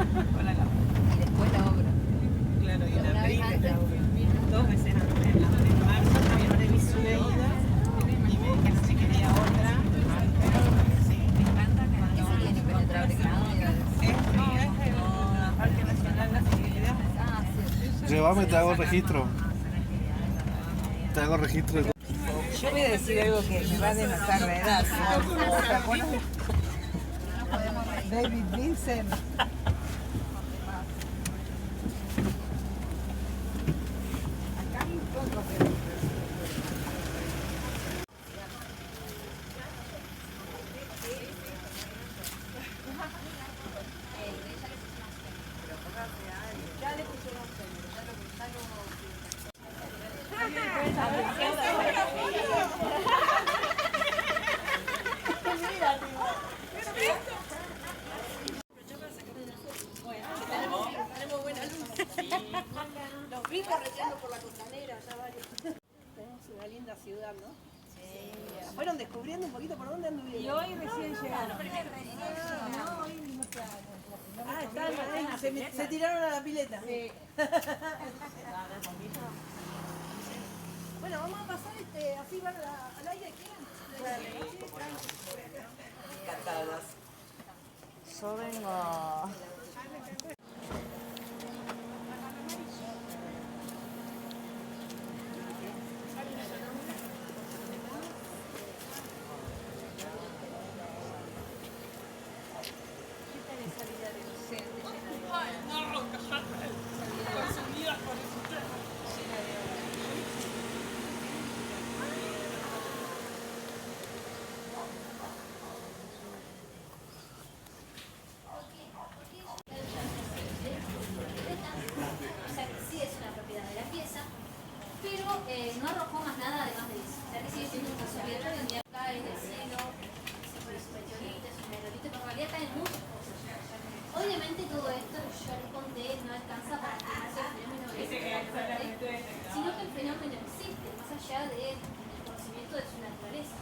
Para la... Y después la obra. Claro, y en Una vez abril, antes la obra. 2 meses antes, en marzo todavía no hice una ida y me dijeron si quería otra antes. Sí, me encanta que ¿Qué sería Impenetrable? Que no diga es el Parque Nacional Las Figueras. Ah, sí. Llévame, te hago registro. Te hago registro. Yo voy a decir algo que me va a denotar la edad. ¿Te acuerdas? David Vincent. Los vi correteando por la costanera, ya varios. Tenemos una linda ciudad, ¿no? Sí. Fueron descubriendo un poquito por dónde anduvieron. Y hoy recién llegaron. Ah, están, se tiraron a la pileta. Sí. Bueno, vamos a pasar así van al aire, ¿quieren? Encantadas. Yo vengo. Pero no arrojó más nada además de eso. O sea que sigue siendo un caso abierto donde cae del cielo, es un meteorito, es un meteorito, pero en realidad caen muchas cosas. Obviamente todo esto, yo les conté, no alcanza para explicarse el fenómeno sino que el fenómeno existe, más allá del conocimiento de su naturaleza.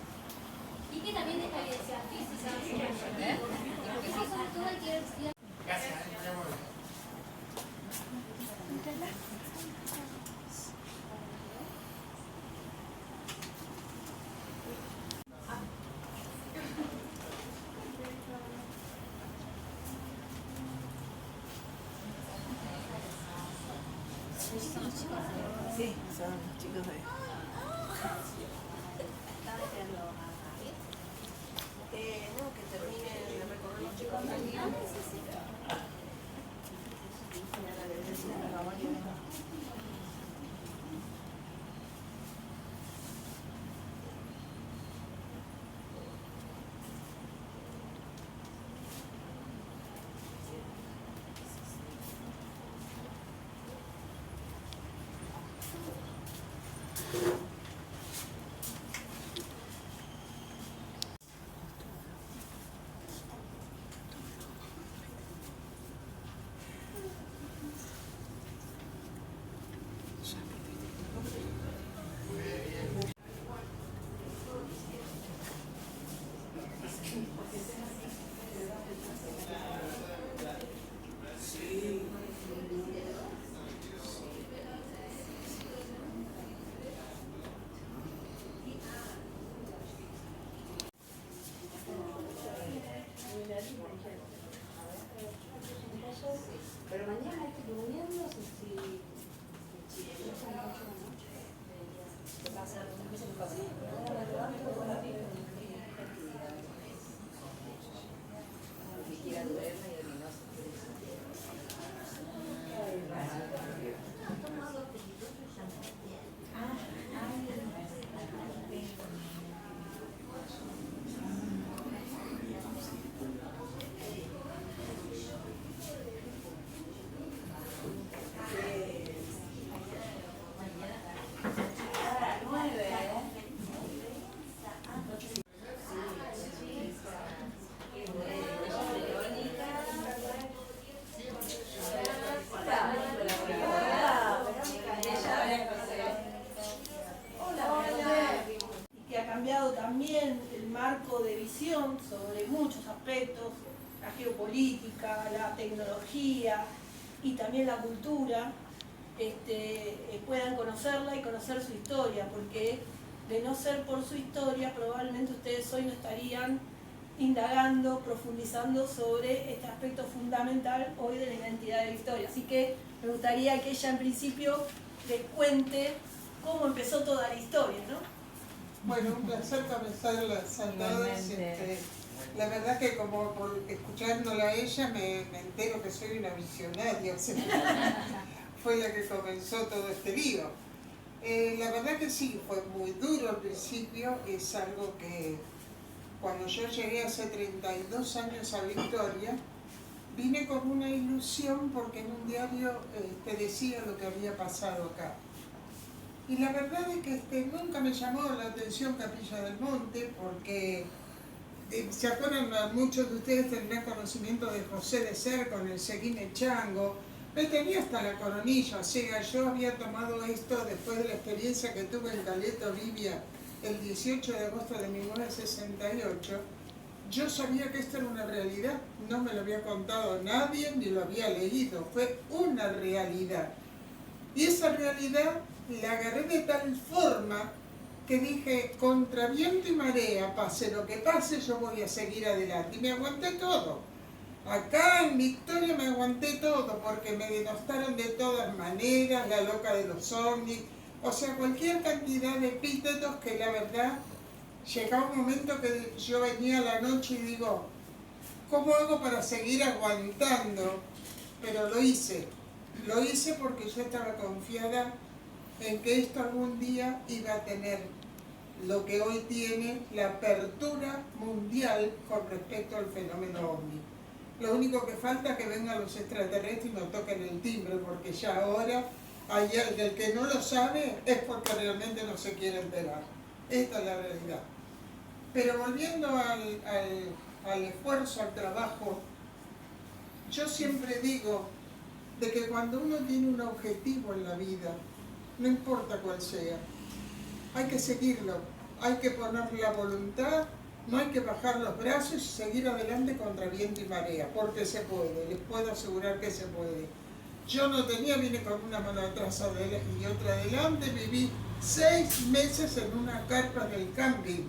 Y que también deja evidencia física, objetivos, y que sobre todo hay que ver. Sí, son chicos de... no, que terminen de recorrer los chicos de... Pero mañana hay que durmiendo, si ¿qué pasa? Ni siquiera duerme y no se cambiado también el marco de visión sobre muchos aspectos, la geopolítica, la tecnología y también la cultura, puedan conocerla y conocer su historia, porque de no ser por su historia, probablemente ustedes hoy no estarían indagando, profundizando sobre este aspecto fundamental hoy de la identidad de Victoria. Así que me gustaría que ella en principio les cuente cómo empezó toda la historia, ¿no? Bueno, un placer conocerlas a todos. La verdad que como por escuchándola a ella me entero que soy una visionaria, o sea, fue la que comenzó todo este lío. La verdad que sí, fue muy duro al principio, es algo que cuando yo llegué hace 32 años a Victoria, vine con una ilusión porque en un diario te decía lo que había pasado acá. Y la verdad es que nunca me llamó la atención Capilla del Monte porque se acuerdan, muchos de ustedes tendrán conocimiento de José de Ser con el Seguime Chango. Él tenía hasta la coronilla, o sea, yo había tomado esto después de la experiencia que tuve en Caleta, Olivia, el 18 de agosto de 1968. Yo sabía que esto era una realidad, no me lo había contado nadie ni lo había leído, fue una realidad. Y esa realidad la agarré de tal forma que dije, contra viento y marea, pase lo que pase, yo voy a seguir adelante. Y me aguanté todo. Acá en Victoria me aguanté todo, porque me denostaron de todas maneras, la loca de los ovnis, o sea, cualquier cantidad de epítetos que la verdad, llegaba un momento que yo venía a la noche y digo, ¿cómo hago para seguir aguantando? Pero lo hice porque yo estaba confiada en que esto algún día iba a tener lo que hoy tiene, la apertura mundial con respecto al fenómeno ovni. Lo único que falta es que vengan los extraterrestres y nos toquen el timbre, porque ya ahora hay el que no lo sabe es porque realmente no se quiere enterar. Esta es la realidad. Pero volviendo al esfuerzo, al trabajo, yo siempre digo de que cuando uno tiene un objetivo en la vida, no importa cuál sea, hay que seguirlo, hay que poner la voluntad, no hay que bajar los brazos y seguir adelante contra viento y marea, porque se puede, les puedo asegurar que se puede. Yo no tenía, vine con una mano atrás y otra adelante, viví 6 meses en una carpa del camping,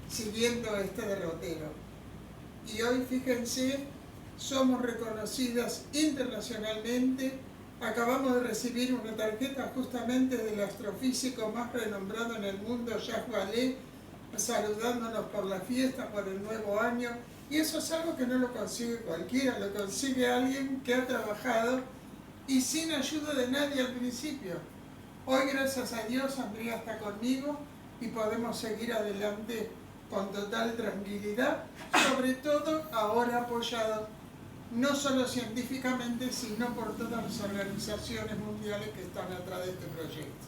siguiendo este derrotero. Y hoy, fíjense, somos reconocidas internacionalmente. Acabamos de recibir una tarjeta justamente del astrofísico más renombrado en el mundo, Jacques Vallée, saludándonos por la fiesta, por el nuevo año. Y eso es algo que no lo consigue cualquiera, lo consigue alguien que ha trabajado y sin ayuda de nadie al principio. Hoy, gracias a Dios, Andrea está conmigo y podemos seguir adelante con total tranquilidad, sobre todo ahora apoyado no solo científicamente, sino por todas las organizaciones mundiales que están atrás de este proyecto.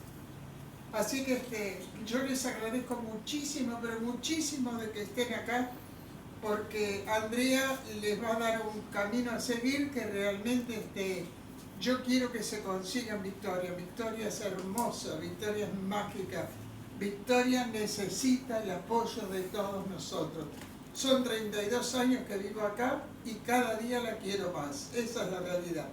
Así que yo les agradezco muchísimo, pero muchísimo de que estén acá, porque Andrea les va a dar un camino a seguir que realmente yo quiero que se consiga en Victoria. Victoria es hermosa, Victoria es mágica, Victoria necesita el apoyo de todos nosotros. Son 32 años que vivo acá y cada día la quiero más. Esa es la realidad.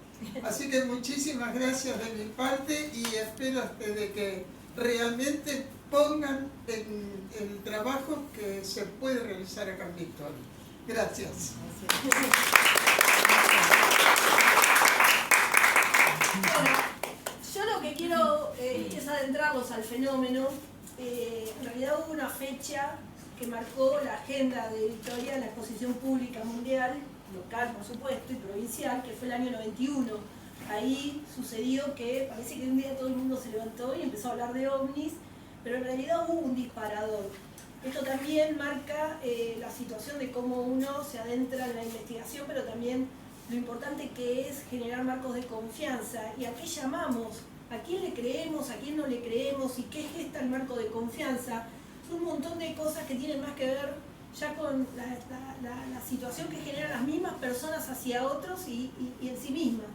Así que muchísimas gracias de mi parte y espero de que realmente pongan en el trabajo que se puede realizar acá en Victoria. Gracias. Bueno, yo lo que quiero es adentrarlos al fenómeno. En realidad hubo una fecha que marcó la agenda de Victoria en la exposición pública mundial, local por supuesto, y provincial, que fue el año 91. Ahí sucedió que parece que un día todo el mundo se levantó y empezó a hablar de ovnis, pero en realidad hubo un disparador. Esto también marca la situación de cómo uno se adentra en la investigación, pero también lo importante que es generar marcos de confianza y a qué llamamos, a quién le creemos, a quién no le creemos y qué gesta el marco de confianza. Son un montón de cosas que tienen más que ver ya con la situación que generan las mismas personas hacia otros y en sí mismas.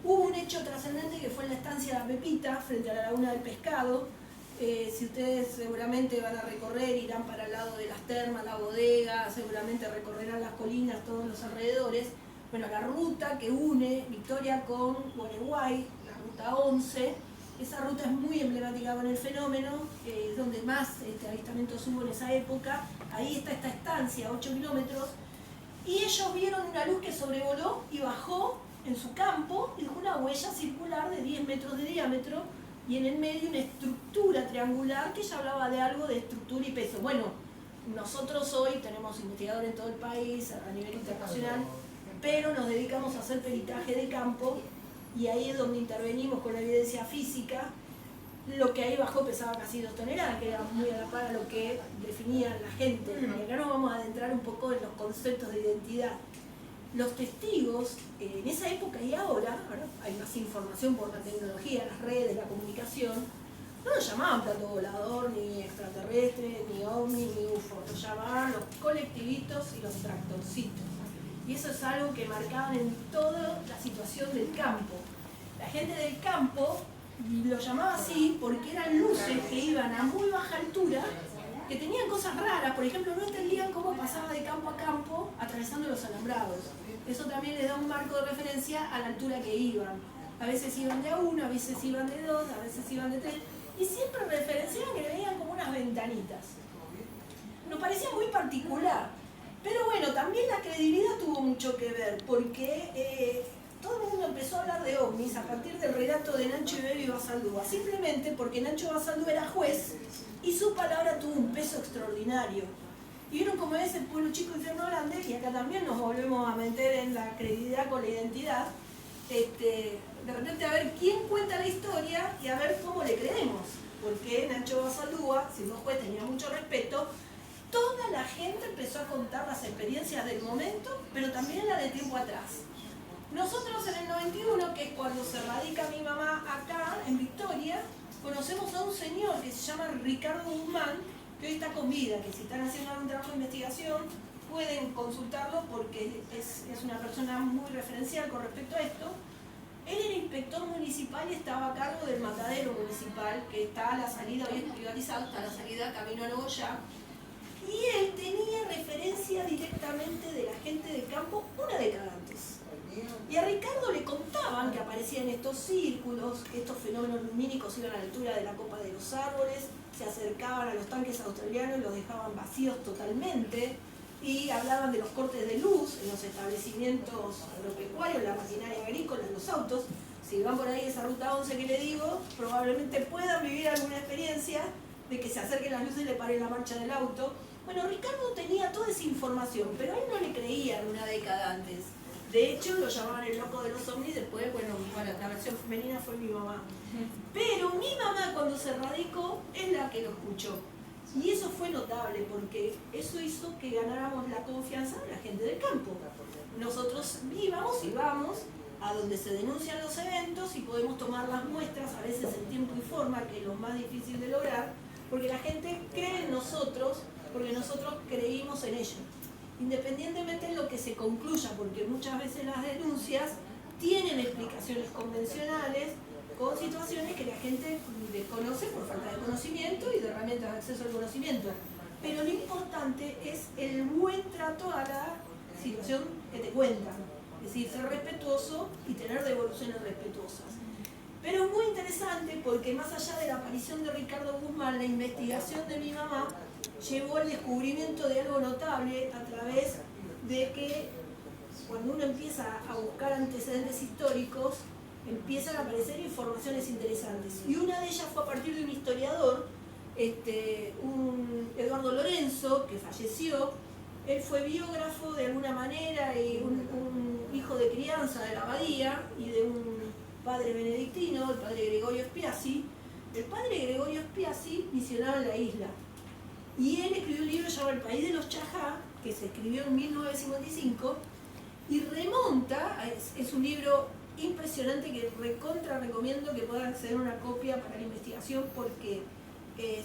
Hubo un hecho trascendente que fue en la estancia de Pepita, frente a la Laguna del Pescado, Si ustedes seguramente van a recorrer, irán para el lado de las termas, la bodega, seguramente recorrerán las colinas, todos los alrededores. Bueno, la ruta que une Victoria con Gualeguay, la ruta 11, esa ruta es muy emblemática con el fenómeno, es donde más avistamientos hubo en esa época. Ahí está esta estancia, 8 kilómetros, y ellos vieron una luz que sobrevoló y bajó en su campo y dejó una huella circular de 10 metros de diámetro, y en el medio una estructura triangular que ya hablaba de algo de estructura y peso. Bueno, nosotros hoy tenemos investigadores en todo el país, a nivel internacional, pero nos dedicamos a hacer peritaje de campo, y ahí es donde intervenimos con la evidencia física. Lo que ahí bajó pesaba casi 2 toneladas, que era muy a la par a lo que definía la gente. Y acá nos vamos a adentrar un poco en los conceptos de identidad. Los testigos, en esa época y ahora hay más información por la tecnología, las redes, la comunicación, no lo llamaban plato volador, ni extraterrestre, ni ovni, ni UFO, lo llamaban los colectivitos y los tractorcitos. Y eso es algo que marcaban en toda la situación del campo. La gente del campo lo llamaba así porque eran luces que iban a muy baja altura, que tenían cosas raras. Por ejemplo, no entendían cómo pasaba de campo a campo atravesando los alambrados. Eso también les da un marco de referencia a la altura que iban. A veces iban de a 1, a veces iban de 2, a veces iban de 3, y siempre referenciaban que le veían como unas ventanitas. Nos parecía muy particular, pero bueno, también la credibilidad tuvo mucho que ver, porque todo el mundo empezó a hablar de ovnis a partir del relato de Nacho Ibero y Basaldúa, simplemente porque Nacho Basaldúa era juez y su palabra tuvo un peso extraordinario. Y vieron como es el pueblo chico infierno grande, y acá también nos volvemos a meter en la credibilidad con la identidad. De repente a ver quién cuenta la historia y a ver cómo le creemos. Porque Nacho Basaldúa, siendo juez, tenía mucho respeto. Toda la gente empezó a contar las experiencias del momento, pero también la de tiempo atrás. Nosotros en el 91, que es cuando se radica mi mamá acá, en Victoria, conocemos a un señor que se llama Ricardo Guzmán, que hoy está con vida, que si están haciendo algún trabajo de investigación pueden consultarlo porque es una persona muy referencial con respecto a esto. Él era inspector municipal y estaba a cargo del matadero municipal, que está a la salida, hoy es privatizado, está a la salida camino a Nogoyá. Y él tenía referencia directamente de la gente del campo una década antes. Y a Ricardo le contaban que aparecían estos círculos, que estos fenómenos lumínicos iban a la altura de la copa de los árboles, se acercaban a los tanques australianos y los dejaban vacíos totalmente, y hablaban de los cortes de luz en los establecimientos agropecuarios, la maquinaria agrícola, en los autos. Si van por ahí esa ruta 11 que le digo, probablemente puedan vivir alguna experiencia de que se acerquen las luces y le paren la marcha del auto. Bueno, Ricardo tenía toda esa información, pero a él no le creían una década antes. De hecho, lo llamaban el loco de los ovnis, después, bueno, la versión femenina fue mi mamá. Pero mi mamá, cuando se radicó, es la que lo escuchó. Y eso fue notable, porque eso hizo que ganáramos la confianza de la gente del campo. Nosotros íbamos y vamos a donde se denuncian los eventos y podemos tomar las muestras, a veces en tiempo y forma, que es lo más difícil de lograr, porque la gente cree en nosotros, porque nosotros creímos en ellos. Independientemente de lo que se concluya, porque muchas veces las denuncias tienen explicaciones convencionales con situaciones que la gente desconoce por falta de conocimiento y de herramientas de acceso al conocimiento. Pero lo importante es el buen trato a la situación que te cuentan, es decir, ser respetuoso y tener devoluciones respetuosas. Pero es muy interesante porque más allá de la aparición de Ricardo Guzmán, la investigación de mi mamá llevó al descubrimiento de algo notable a través de que cuando uno empieza a buscar antecedentes históricos, empiezan a aparecer informaciones interesantes. Y una de ellas fue a partir de un historiador, un Eduardo Lorenzo, que falleció. Él fue biógrafo de alguna manera y un hijo de crianza de la abadía y de un padre benedictino, el padre Gregorio Spiazzi. El padre Gregorio Spiazzi misionaba en la isla. Y él escribió un libro llamado El País de los Chajá, que se escribió en 1955, y remonta, es un libro impresionante que recontra recomiendo que puedan acceder a una copia para la investigación, porque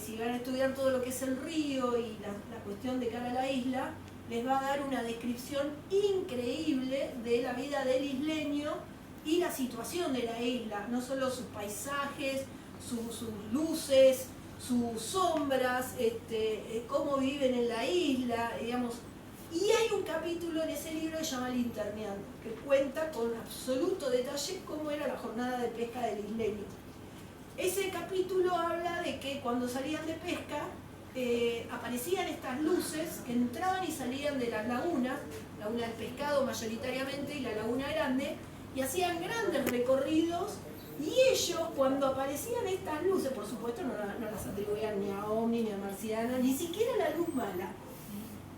si van a estudiar todo lo que es el río y la cuestión de cara a la isla, les va a dar una descripción increíble de la vida del isleño y la situación de la isla, no solo sus paisajes, sus luces, sus sombras, cómo viven en la isla, digamos. Y hay un capítulo en ese libro que se llama Linterneando, que cuenta con absoluto detalle cómo era la jornada de pesca del isleño. Ese capítulo habla de que cuando salían de pesca, aparecían estas luces que entraban y salían de las lagunas, laguna del pescado mayoritariamente y la laguna grande, y hacían grandes recorridos, y ellos cuando aparecían estas luces, por supuesto no las atribuían ni a ovni ni a marcianos, ni siquiera a la luz mala,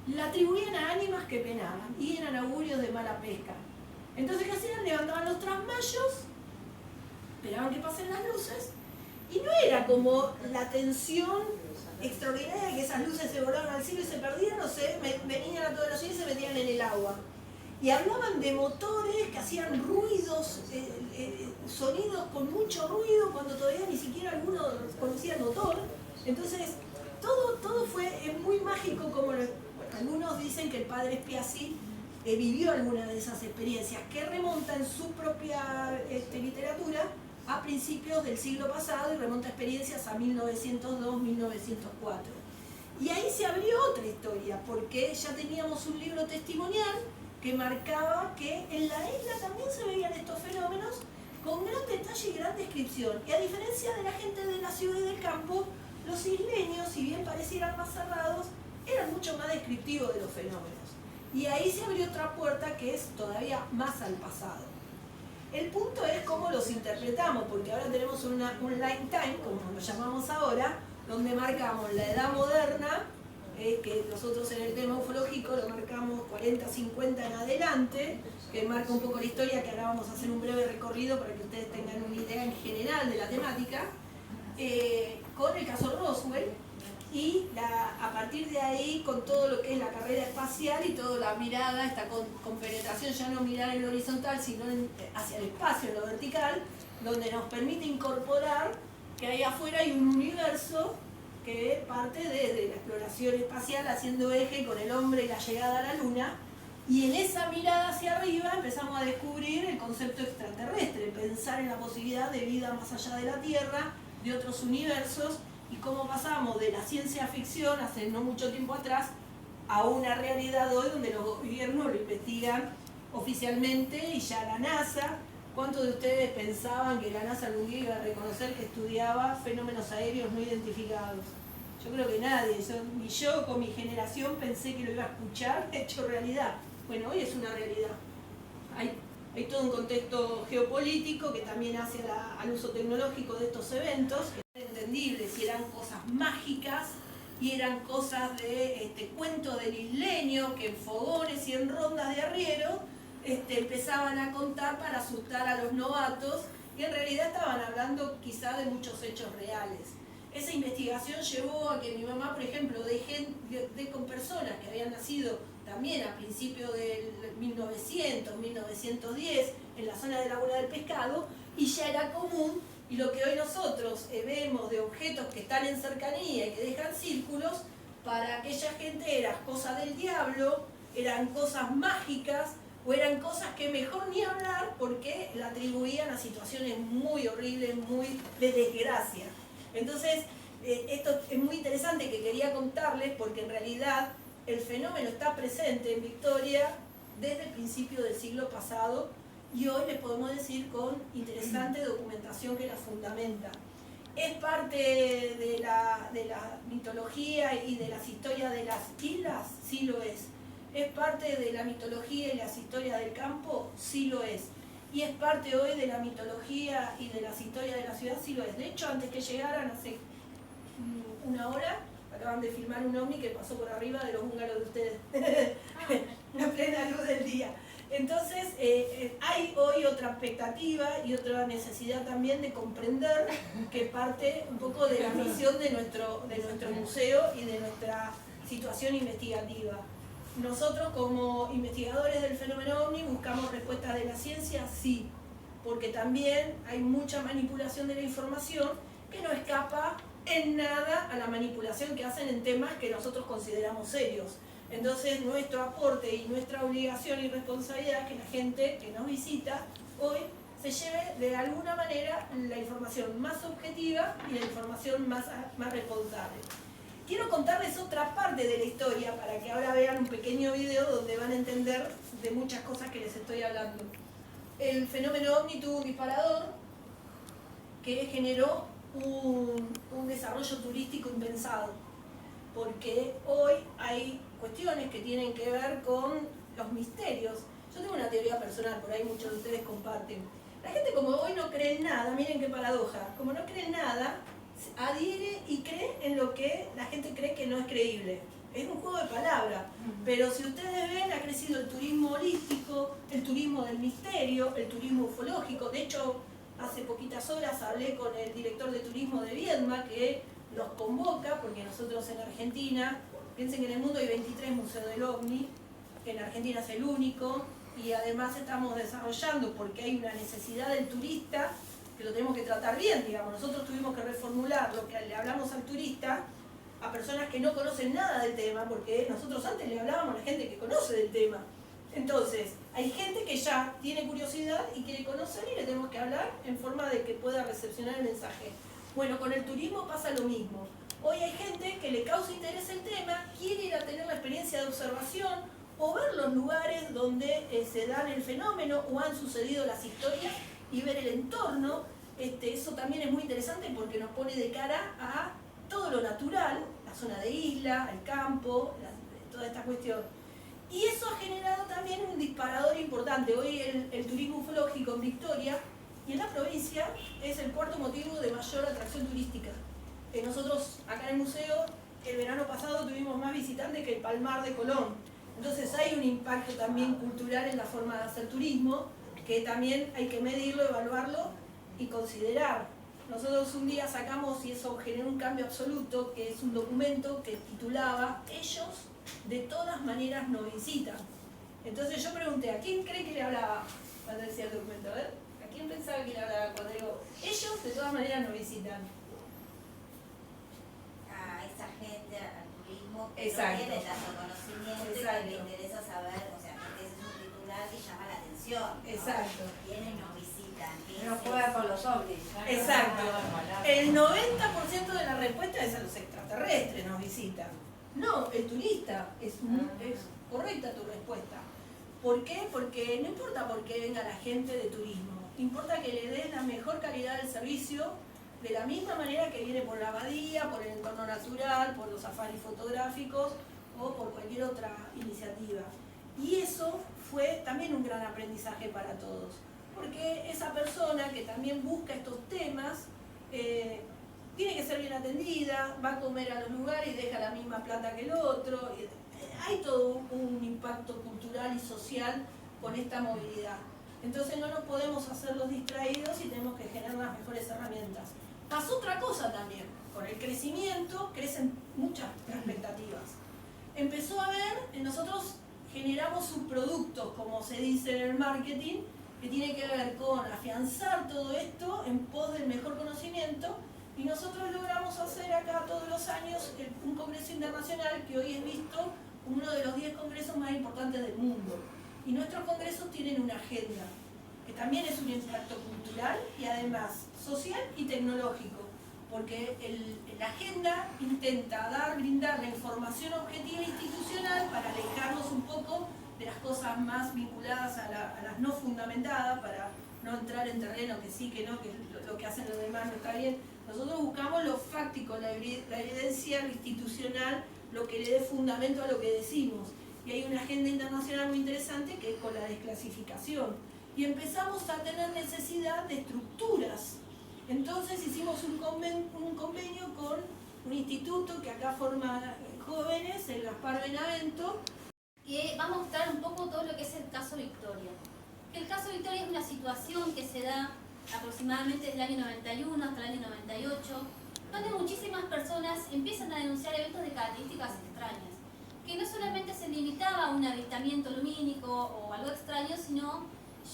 la atribuían a ánimas que penaban y eran augurios de mala pesca. Entonces, ¿qué hacían? Levantaban los trasmayos, esperaban que pasen las luces, y no era como la tensión extraordinaria de que esas luces se volaban al cielo y se perdían, o se venían a toda la ciudad y se metían en el agua. Y hablaban de motores que hacían ruidos, sonidos con mucho ruido, cuando todavía ni siquiera alguno conocía el motor. Entonces, todo fue muy mágico, como algunos dicen que el padre Spiazzi vivió alguna de esas experiencias, que remonta en su propia literatura a principios del siglo pasado y remonta experiencias a 1902-1904. Y ahí se abrió otra historia, porque ya teníamos un libro testimonial que marcaba que en la isla también se veían estos fenómenos con gran detalle y gran descripción. Y a diferencia de la gente de la ciudad y del campo, los isleños, si bien parecieran más cerrados, eran mucho más descriptivos de los fenómenos. Y ahí se abrió otra puerta que es todavía más al pasado. El punto es cómo los interpretamos, porque ahora tenemos un line time, como lo llamamos ahora, donde marcamos la edad moderna, que nosotros en el tema ufológico lo marcamos 40, 50 en adelante, que marca un poco la historia, que ahora vamos a hacer un breve recorrido para que ustedes tengan una idea en general de la temática, con el caso Roswell, y a partir de ahí con todo lo que es la carrera espacial y toda la mirada, esta con penetración, ya no mirar en lo horizontal, sino hacia el espacio, en lo vertical, donde nos permite incorporar que ahí afuera hay un universo que parte desde la exploración espacial haciendo eje con el hombre y la llegada a la luna, y en esa mirada hacia arriba empezamos a descubrir el concepto extraterrestre, pensar en la posibilidad de vida más allá de la Tierra, de otros universos, y cómo pasamos de la ciencia ficción hace no mucho tiempo atrás a una realidad hoy donde los gobiernos lo investigan oficialmente, y ya la NASA. ¿Cuántos de ustedes pensaban que la NASA algún día iba a reconocer que estudiaba fenómenos aéreos no identificados? Yo creo que nadie, ni yo con mi generación pensé que lo iba a escuchar hecho realidad. Bueno, hoy es una realidad. Hay todo un contexto geopolítico que también hace al uso tecnológico de estos eventos, que es entendible si eran cosas mágicas y eran cosas de cuento del isleño, que en fogones y en rondas de arriero empezaban a contar para asustar a los novatos, y en realidad estaban hablando quizá de muchos hechos reales. Esa investigación llevó a que mi mamá, por ejemplo, con personas que habían nacido también a principios del 1900, 1910, en la zona de Laguna del Pescado, y ya era común, y lo que hoy nosotros vemos de objetos que están en cercanía y que dejan círculos, para aquella gente eran cosas del diablo, eran cosas mágicas, o eran cosas que mejor ni hablar porque la atribuían a situaciones muy horribles, muy de desgracia. Entonces, esto es muy interesante que quería contarles, porque en realidad el fenómeno está presente en Victoria desde el principio del siglo pasado, y hoy les podemos decir con interesante documentación que la fundamenta. ¿Es parte de la mitología y de las historias de las islas? Sí lo es. ¿Es parte de la mitología y las historias del campo? Sí lo es. ¿Y es parte hoy de la mitología y de las historias de la ciudad? Sí lo es. De hecho, antes que llegaran, hace una hora, acaban de filmar un ovni que pasó por arriba de los bungalows de ustedes, en plena luz del día. Entonces, hay hoy otra expectativa y otra necesidad también de comprender, que parte un poco de la misión de nuestro museo y de nuestra situación investigativa. Nosotros, como investigadores del fenómeno ovni, buscamos respuestas de la ciencia, sí, porque también hay mucha manipulación de la información que no escapa en nada a la manipulación que hacen en temas que nosotros consideramos serios. Entonces, nuestro aporte y nuestra obligación y responsabilidad es que la gente que nos visita hoy se lleve de alguna manera la información más objetiva y la información más responsable. Quiero contarles otra parte de la historia para que ahora vean un pequeño video donde van a entender de muchas cosas que les estoy hablando. El fenómeno OVNI tuvo un disparador que generó un desarrollo turístico impensado, porque hoy hay cuestiones que tienen que ver con los misterios. Yo tengo una teoría personal, por ahí muchos de ustedes comparten. La gente como hoy no cree en nada, miren qué paradoja, como no cree en nada, adhiere y cree en lo que la gente cree que no es creíble. Es un juego de palabras, pero si ustedes ven, ha crecido el turismo holístico, el turismo del misterio, el turismo ufológico. De hecho, hace poquitas horas hablé con el director de turismo de Viedma, que nos convoca, porque nosotros en Argentina, piensen que en el mundo hay 23 museos del OVNI, en Argentina es el único, y además estamos desarrollando, porque hay una necesidad del turista, que lo tenemos que tratar bien, digamos. Nosotros tuvimos que reformular lo que le hablamos al turista, a personas que no conocen nada del tema, porque nosotros antes le hablábamos a la gente que conoce del tema. Entonces, hay gente que ya tiene curiosidad y quiere conocer y le tenemos que hablar en forma de que pueda recepcionar el mensaje. Bueno, con el turismo pasa lo mismo. Hoy hay gente que le causa interés el tema, quiere ir a tener la experiencia de observación o ver los lugares donde se dan el fenómeno o han sucedido las historias y ver el entorno. Eso también es muy interesante porque nos pone de cara a todo lo natural, la zona de isla, el campo, toda esta cuestión. Y eso ha generado también un disparador importante. Hoy el turismo ufológico en Victoria y en la provincia es el cuarto motivo de mayor atracción turística. Nosotros acá en el museo, el verano pasado tuvimos más visitantes que el Palmar de Colón. Entonces hay un impacto también cultural en la forma de hacer turismo, que también hay que medirlo, evaluarlo y considerar. Nosotros un día sacamos, y eso generó un cambio absoluto, que es un documento que titulaba "Ellos de todas maneras nos visitan". Entonces yo pregunté, ¿a quién cree que le hablaba cuando decía el documento? A ver, ¿a quién pensaba que le hablaba cuando digo "ellos de todas maneras nos visitan"? A esa gente, al turismo, que Exacto. no tiene tanto conocimiento y que le interesa saber, o sea, porque ese es un titular que llama la atención, ¿no? Exacto. Vienen y nos visitan. No juega con los ovnis. Exacto. El 90% de la respuesta es a los extraterrestres nos visitan. No, el turista. Es correcta tu respuesta. ¿Por qué? Porque no importa por qué venga la gente de turismo. Importa que le des la mejor calidad del servicio de la misma manera que viene por la abadía, por el entorno natural, por los safaris fotográficos o por cualquier otra iniciativa. Y eso fue también un gran aprendizaje para todos. Porque esa persona que también busca estos temas tiene que ser bien atendida, va a comer a los lugares y deja la misma plata que el otro. Hay todo un impacto cultural y social con esta movilidad. Entonces no nos podemos hacer los distraídos y tenemos que generar las mejores herramientas. Pasó otra cosa también, con el crecimiento crecen muchas expectativas. Empezó a ver, nosotros generamos subproductos, como se dice en el marketing, que tiene que ver con afianzar todo esto en pos del mejor conocimiento, y nosotros logramos hacer acá todos los años un congreso internacional que hoy es visto como uno de los 10 congresos más importantes del mundo. Y nuestros congresos tienen una agenda, que también es un impacto cultural y además social y tecnológico, porque la agenda intenta brindar la información objetiva e institucional para alejarnos un poco de las cosas más vinculadas a las no fundamentadas, para no entrar en terreno que sí, que no, que lo que hacen los demás no está bien. Nosotros buscamos lo fáctico, la evidencia, lo institucional, lo que le dé fundamento a lo que decimos. Y hay una agenda internacional muy interesante que es con la desclasificación. Y empezamos a tener necesidad de estructuras. Entonces hicimos un convenio con un instituto que acá forma jóvenes, el Gaspar Benavento, que va a mostrar un poco todo lo que es el caso Victoria. El caso Victoria es una situación que se da aproximadamente desde el año 91 hasta el año 98, donde muchísimas personas empiezan a denunciar eventos de características extrañas, que no solamente se limitaba a un avistamiento lumínico o algo extraño, sino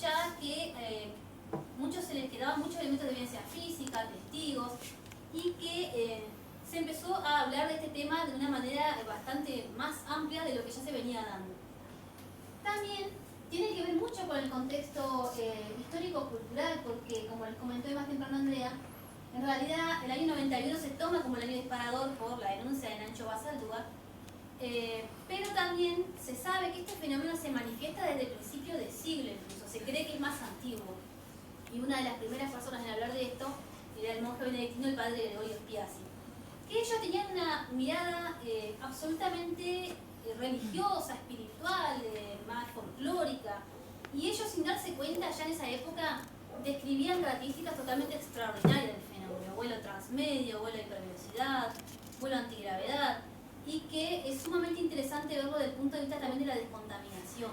ya que muchos se les quedaban muchos elementos de evidencia física, testigos, y que se empezó a hablar de este tema de una manera bastante más amplia de lo que ya se venía dando. También tiene que ver mucho con el contexto histórico histórico-cultural, porque como les comentó más temprano Andrea, en realidad el año 91 se toma como el año disparador por la denuncia de Nacho Basaldúa, pero también se sabe que este fenómeno se manifiesta desde el principio del siglo incluso, se cree que es más antiguo. Y una de las primeras personas en hablar de esto era el monje benedictino, el padre Gregorio Spiazzi, que ellos tenían una mirada absolutamente religiosa, espiritual, más folclórica, y ellos sin darse cuenta ya en esa época describían características totalmente extraordinarias del fenómeno: vuelo transmedio, vuelo de hipervelocidad, vuelo antigravedad, y que es sumamente interesante verlo desde el punto de vista también de la descontaminación,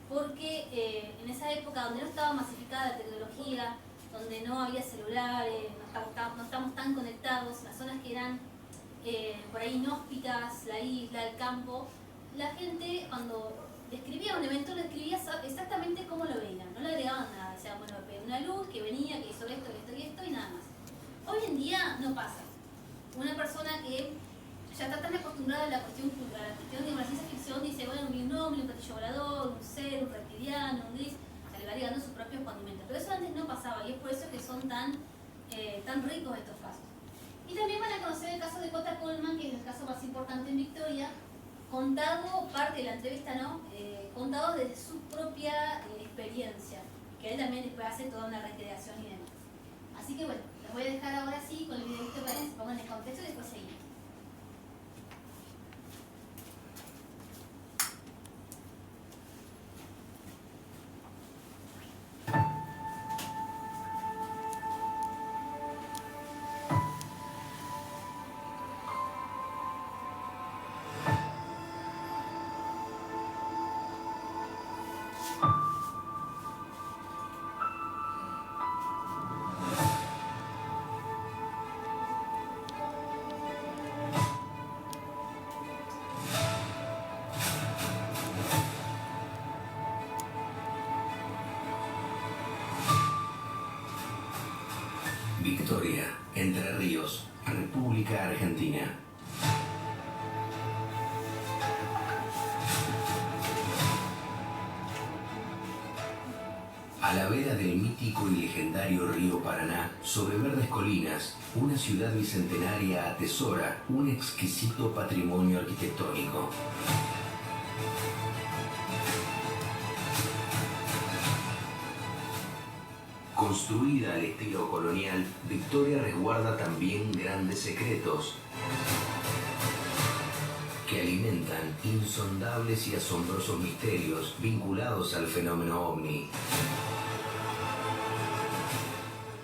porque en esa época donde no estaba masificada la tecnología, donde no había celulares, no estamos tan conectados, las zonas que eran por ahí inhóspitas, la isla, el campo, la gente cuando describía un evento lo describía exactamente como lo veían, no le agregaban nada, decían, bueno, me pegó una luz, que venía, que hizo esto, esto y esto y nada más. Hoy en día no pasa. Una persona que ya está tan acostumbrada a la cuestión de la ciencia ficción dice, bueno, vi un ovni, un platillo volador, un ser, un reptiliano, un gris, se le va agregando sus propios condimentos. Pero eso antes no pasaba y es por eso que son tan ricos estos casos. Y también van a conocer el caso de Cota Coleman, que es el caso más importante en Victoria, contado, parte de la entrevista, ¿no? Contado desde su propia experiencia, que él también después hace toda una recreación y demás. Así que bueno, les voy a dejar ahora sí con el videito para que se pongan en contexto y después seguimos. Victoria, Entre Ríos, República Argentina. A la vera del mítico y legendario río Paraná, sobre verdes colinas, una ciudad bicentenaria atesora un exquisito patrimonio arquitectónico. Construida al estilo colonial, Victoria resguarda también grandes secretos que alimentan insondables y asombrosos misterios vinculados al fenómeno ovni.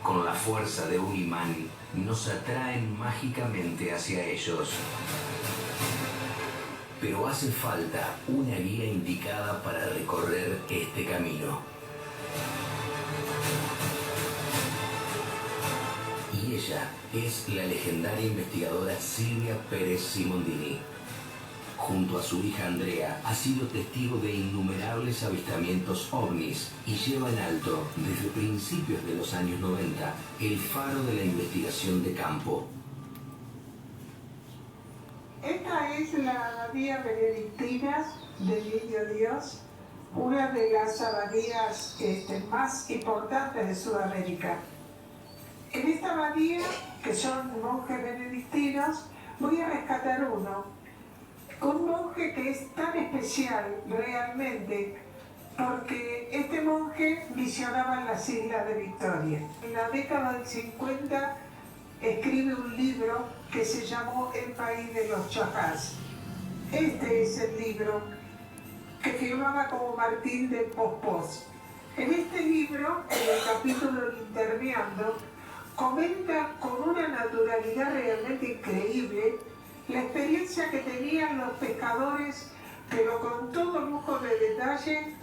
Con la fuerza de un imán, nos atraen mágicamente hacia ellos. Pero hace falta una guía indicada para recorrer este camino. Y ella es la legendaria investigadora Silvia Pérez Simondini. Junto a su hija Andrea, ha sido testigo de innumerables avistamientos ovnis y lleva en alto, desde principios de los años 90, el faro de la investigación de campo. Esta es la abadía benedictina del Niño Dios, una de las abadías más importantes de Sudamérica. En esta abadía, que son monjes benedictinos, voy a rescatar uno. Un monje que es tan especial realmente, porque este monje misionaba en las Islas de Victoria. En la década del 50 escribe un libro que se llamó El País de los Chajás. Este es el libro que firmaba como Martín de Pospós. En este libro, en el capítulo Intermeando, comenta con una naturalidad realmente increíble la experiencia que tenían los pescadores, pero con todo lujo de detalle,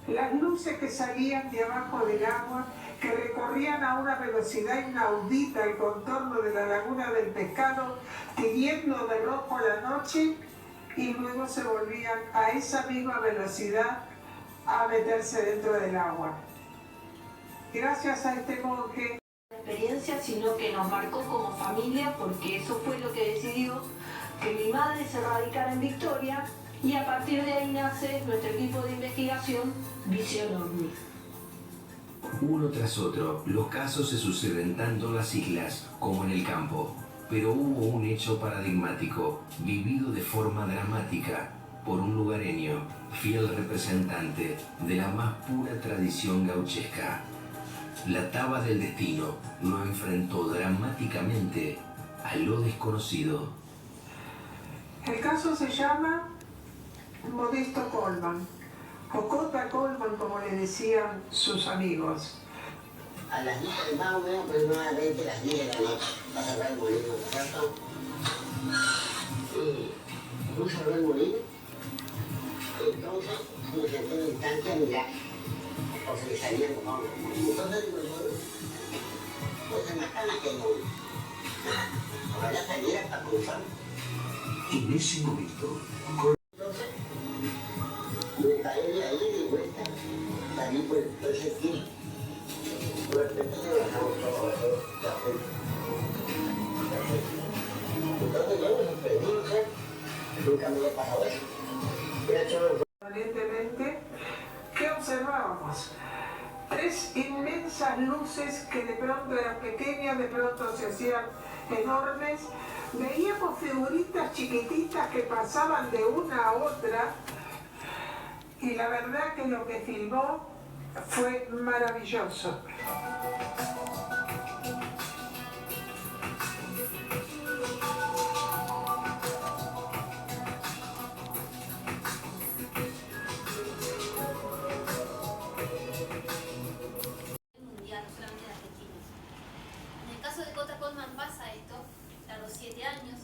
las luces que salían de abajo del agua, que recorrían a una velocidad inaudita el contorno de la laguna del Pescado, tiñendo de rojo la noche, y luego se volvían a esa misma velocidad a meterse dentro del agua. Gracias a este monje, experiencia, sino que nos marcó como familia, porque eso fue lo que decidió que mi madre se radicara en Victoria, y a partir de ahí nace nuestro equipo de investigación Visión OVNI. Uno tras otro, los casos se suceden tanto en las islas como en el campo. Pero hubo un hecho paradigmático, vivido de forma dramática por un lugareño, fiel representante de la más pura tradición gauchesca. La taba del destino lo enfrentó dramáticamente a lo desconocido. El caso se llama Modesto Colman, o Cota Colman, como le decían sus amigos. A las 10, más o menos aproximadamente las 10 de la noche, va a cerrar el molino, ¿no es cierto? Y no cerró el molino, entonces me senté en un instante a mirar, por si le salían como entonces digo, pues en las canas que no, ojalá saliera para cruzar. En ese momento, Entonces, me caí de ahí de vuelta, salí por el tercer tiro. De repente se bajamos todo eso, entonces yo me sorprendí, no sé, nunca me había pasado eso. Permanentemente, ¿qué observábamos? Tres inmensas luces que de pronto eran pequeñas, de pronto se hacían enormes. Veíamos figuritas chiquititas que pasaban de una a otra y la verdad que lo que filmó fue maravilloso. Mundial, no solamente en Argentina. En el caso de Cota Colman pasa esto, a los 7 años.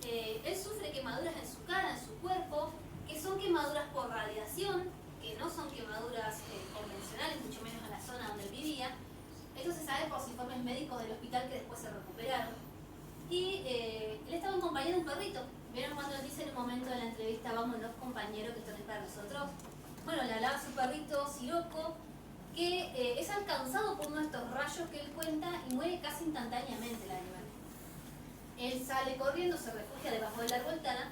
Él sufre quemaduras en su cara, en su cuerpo, que son quemaduras por radiación, que no son quemaduras convencionales, mucho menos en la zona donde él vivía. Esto se sabe por los informes médicos del hospital que después se recuperaron. Y él estaba en compañía de un perrito. ¿Vieron cuando él dice en un momento de la entrevista, vámonos compañeros, que esto no es para nosotros? Bueno, le hablaba a su perrito Siroco, que es alcanzado por uno de estos rayos que él cuenta y muere casi instantáneamente el animal. Él sale corriendo, se refugia debajo del árbol tala,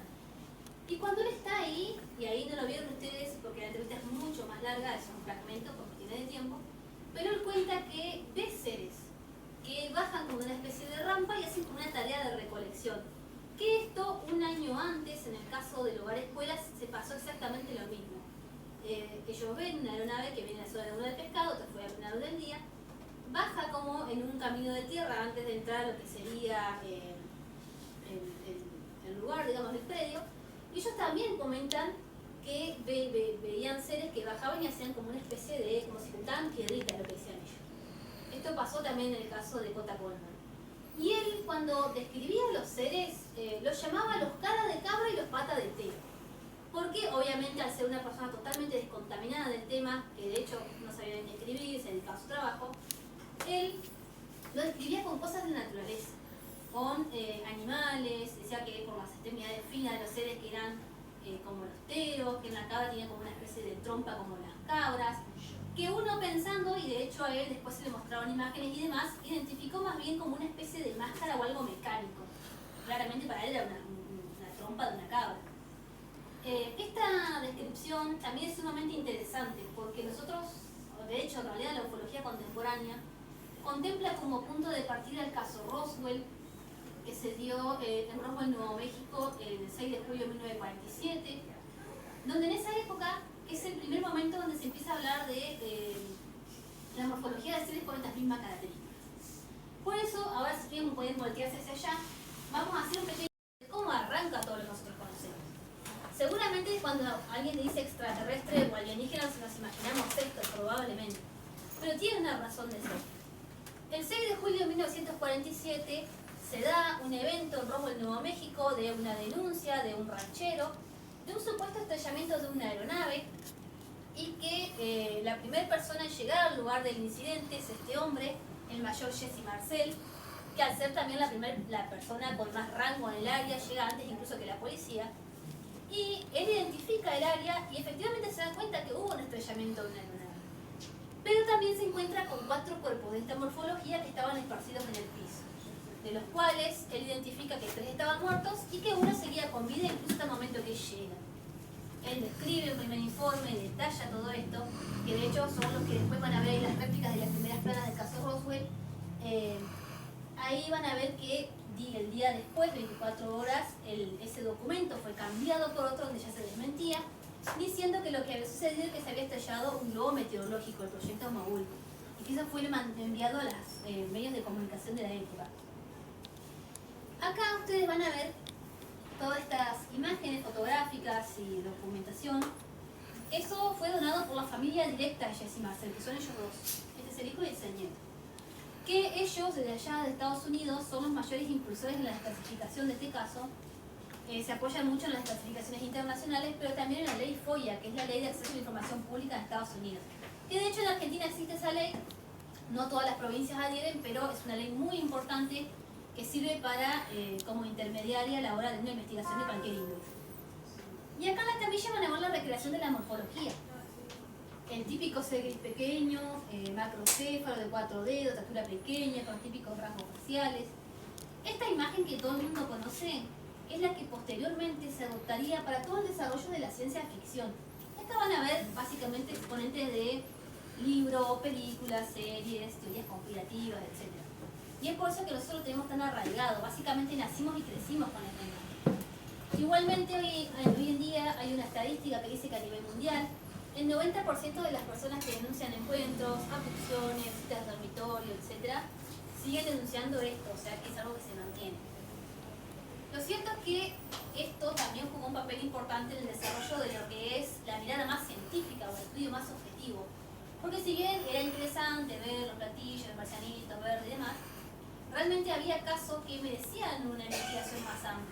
y cuando él está ahí, y ahí no lo vieron ustedes porque la entrevista es mucho más larga, es un fragmento porque tiene de tiempo, pero él cuenta que ve seres que bajan como una especie de rampa y hacen como una tarea de recolección. Que esto, un año antes, en el caso del Hogar Escuelas, se pasó exactamente lo mismo. Ellos ven una aeronave que viene de la zona de Laguna del Pescado, otra fue a plena luz del día, baja como en un camino de tierra antes de entrar a lo que sería el lugar, digamos, del predio, y ellos también comentan que veían seres que bajaban y hacían como una especie de, como si juntaban piedritas, lo que decían ellos. Esto pasó también en el caso de Cota Colman. Y él, cuando describía a los seres, los llamaba los cara de cabra y los pata de tero. Porque obviamente al ser una persona totalmente descontaminada del tema, que de hecho no sabía ni escribir, se dedicaba a su trabajo, él lo describía con cosas de la naturaleza, con animales, decía que por las extremidades finas de los seres que eran como los teros, que en la cabra tenía como una especie de trompa como las cabras, que uno pensando, y de hecho a él después se le mostraron imágenes y demás, identificó más bien como una especie de máscara o algo mecánico. Claramente para él era una trompa de una cabra. Esta descripción también es sumamente interesante porque nosotros, de hecho en realidad la ufología contemporánea, contempla como punto de partida el caso Roswell, que se dio en Roswell, Nuevo México, el 6 de julio de 1947, donde en esa época es el primer momento donde se empieza a hablar de la morfología de seres con estas mismas características. Por eso, ahora si bien pueden voltearse hacia allá, vamos a hacer un pequeño de cómo arranca todo lo que nosotros conocemos. Seguramente cuando alguien dice extraterrestre o alienígena nos imaginamos esto, probablemente, pero tiene una razón de ser. El 6 de julio de 1947 se da un evento en Roswell, Nuevo México, de una denuncia de un ranchero de un supuesto estrellamiento de una aeronave y que la primera persona en llegar al lugar del incidente es este hombre, el mayor Jesse Marcel, que al ser también la persona con más rango en el área, llega antes incluso que la policía, y él identifica el área y efectivamente se da cuenta que hubo un estrellamiento de una aeronave. Pero también se encuentra con 4 cuerpos de esta morfología que estaban esparcidos en el piso, de los cuales él identifica que 3 estaban muertos y que uno seguía con vida incluso hasta el momento que llega. Él describe un primer informe, detalla todo esto, que de hecho son los que después van a ver ahí las réplicas de la primera realidad después de 24 horas ese documento fue cambiado por otro donde ya se desmentía, diciendo que lo que había sucedido es que se había estrellado un globo meteorológico, el proyecto Maul, y que eso fue enviado a los medios de comunicación de la época. Acá ustedes van a ver todas estas imágenes fotográficas y documentación. Eso fue donado por la familia directa de Jesse Marcel, que son ellos dos. Este es el hijo y el nieto. Que ellos, desde allá de Estados Unidos, son los mayores impulsores en la desclasificación de este caso. Se apoyan mucho en las clasificaciones internacionales, pero también en la ley FOIA, que es la Ley de Acceso a la Información Pública de Estados Unidos. Que de hecho en Argentina existe esa ley, no todas las provincias adhieren, pero es una ley muy importante que sirve para, como intermediaria a la hora de una investigación de cualquier índole. Y acá en la tablilla van a ver la recreación de la morfología. El típico ser gris pequeño, macrocéfalo de 4 dedos, estatura pequeña, con los típicos rasgos faciales. Esta imagen que todo el mundo conoce es la que posteriormente se adoptaría para todo el desarrollo de la ciencia ficción. Acá van a ver básicamente exponentes de libros, películas, series, teorías conspirativas, etc. Y es por eso que nosotros lo tenemos tan arraigado. Básicamente nacimos y crecimos con esta imagen. Igualmente hoy en día hay una estadística que dice que a nivel mundial el 90% de las personas que denuncian encuentros, abducciones, visitas de dormitorio, etc. siguen denunciando esto, o sea que es algo que se mantiene. Lo cierto es que esto también jugó un papel importante en el desarrollo de lo que es la mirada más científica o el estudio más objetivo. Porque si bien era interesante ver los platillos, los marcianitos, verdes y demás, realmente había casos que merecían una investigación más amplia.